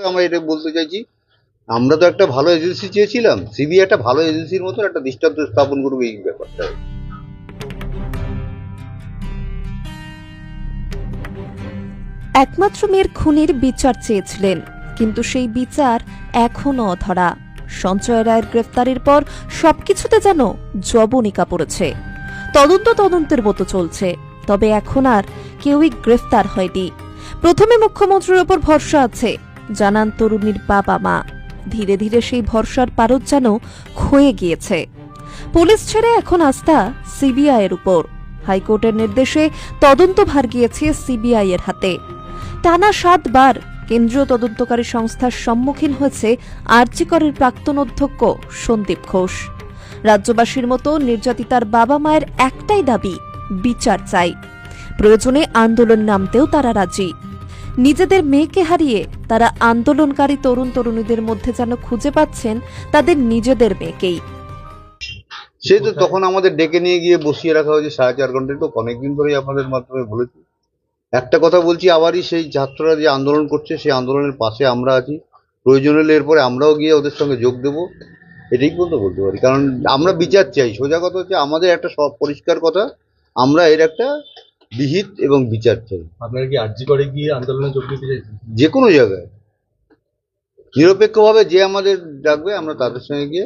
আমরা এটা বলতে চাইছি, আমরা তো একটা ভালো এজেন্সি চেয়েছিলাম, সিবিআই একটা ভালো এজেন্সির মতন একটা দৃষ্টান্ত স্থাপন করবে এই ব্যাপারটা। একমাত্র মেয়ের খুনের বিচার চেয়েছিলেন, কিন্তু সেই বিচার এখনো অধরা। সঞ্জয় রায়ের গ্রেফতারের পর সবকিছুতে যেন জবনিকা পড়েছে। তদন্তের মতো চলছে, তবে এখন আর কেউই গ্রেফতার হয়নি। প্রথমে মুখ্যমন্ত্রীর ওপর ভরসা আছে, জানান তরুণীর বাবা মা। ধীরে ধীরে সেই ভরসার পারদ যেন ক্ষয়ে গিয়েছে। পুলিশ ছেড়ে এখন আস্থা সিবিআই এর উপর। হাইকোর্টের নির্দেশে তদন্তভার গিয়েছে সিবিআই এর হাতে। টানা 7 বার কেন্দ্রীয় তদন্তকারী সংস্থার সম্মুখীন হয়েছে আরজি করের প্রাক্তন অধ্যক্ষ সন্দীপ ঘোষ। রাজ্যবাসীর মতো নির্যাতিতার বাবা মায়ের একটাই দাবি, বিচার চাই। প্রয়োজনে আন্দোলন নামতেও তারা রাজি। নিজেদের মেয়েকে হারিয়ে তারা আন্দোলনকারী তরুণ তরুণীদের মধ্যে যেন খুঁজে পাচ্ছেন তাদের নিজেদের মেয়েকেই। সে তো তখন আমাদের ডেকে নিয়ে গিয়ে বসিয়ে রাখা হয়েছে 4.5 ঘন্টা, তো অনেকদিন ধরেই আপনাদের মাধ্যমে বলেছি। একটা কথা বলছি, আবারই সেই ছাত্ররা যে আন্দোলন করছে সেই আন্দোলনের পাশে আমরা আছি। প্রয়োজন হলে এরপরে আমরাও গিয়ে ওদের সঙ্গে যোগ দেব, এটাই বলতে পারি। কারণ আমরা বিচার চাই। সোজা কথা হচ্ছে, আমাদের একটা সব পরিষ্কার কথা, আমরা এর একটা বিহিত এবং বিচার চাই। আপনারা কি আরজি করে গিয়ে আন্দোলনে যোগ দিতে চাইছেন? যে কোনো জায়গায় নিরপেক্ষভাবে যে আমাদের ডাকবে আমরা তাদের সঙ্গে গিয়ে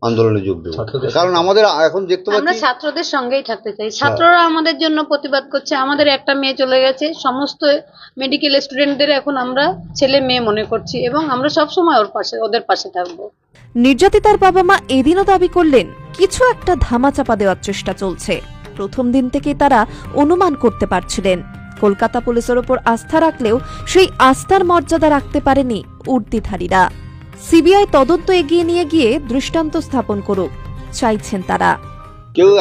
আন্দোলনে যোগ দেবো। কারণ আমাদের এখন দেখতে পাচ্ছি আমরা ছাত্রদের সঙ্গেই থাকতে চাই। ছাত্ররা আমাদের জন্য প্রতিবাদ করছে। আমাদের একটা মেয়ে চলে গেছে, সমস্ত মেডিকেল স্টুডেন্টদের এখন আমরা ছেলে মেয়ে মনে করছি এবং আমরা সব সময় ওদের পাশে থাকবো। নির্যাতিতার বাবা মা এদিনও দাবি করলেন কিছু একটা ধামাচাপা দেওয়ার চেষ্টা চলছে। প্রথম দিন থেকেই তারা অনুমান করতে পারছিলেন। কলকাতা পুলিশের ওপর আস্থা রাখলেও সেই আস্থার মর্যাদা রাখতে পারেনি উর্দিধারীরা। সিবিআই তদন্ত এগিয়ে নিয়ে গিয়ে দৃষ্টান্ত স্থাপন করুক চাইছেন তারা।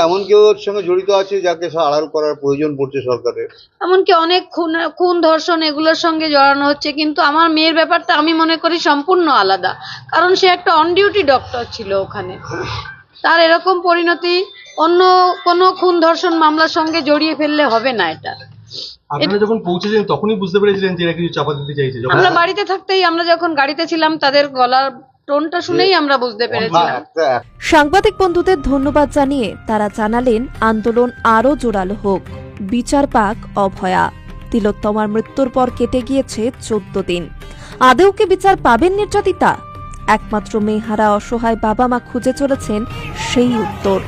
এমন কেউ ওর সঙ্গে জড়িত আছে যাকে আড়াল করার প্রয়োজন পড়ছে সরকারের। এমনকি অনেক খুন ধর্ষণ এগুলোর সঙ্গে জড়ানো হচ্ছে, কিন্তু আমার মেয়ের ব্যাপারটা আমি মনে করি সম্পূর্ণ আলাদা। কারণ সে একটা অন ডিউটি ডক্টর ছিল ওখানে। তার এরকম পরিণতি অন্য কোনো খুন ধর্ষণ মামলার সঙ্গে জড়িয়ে ফেললে হবে না। এটা আপনারা যখন পৌঁছেছেন তখনই বুঝতে পেরেছিলেন যে এরা কিছু চাপা দিতে চাইছে? আমরা বাড়িতে থাকতেই, আমরা যখন গাড়িতে ছিলাম তাদের গলার টোনটা শুনেই আমরা বুঝতে পেরেছিলাম। সাংবাদিক বন্ধুদের ধন্যবাদ জানিয়ে তারা জানালেন আন্দোলন আরও জোরালো হোক, বিচার পাক অভয়া। তিলোত্তমার মৃত্যুর পর কেটে গিয়েছে 14 দিন। আদেও কি বিচার পাবেন নির্যাতিতা? একমাত্র মেয়েহারা অসহায় বাবা মা খুঁজে চলেছেন সেই উত্তর।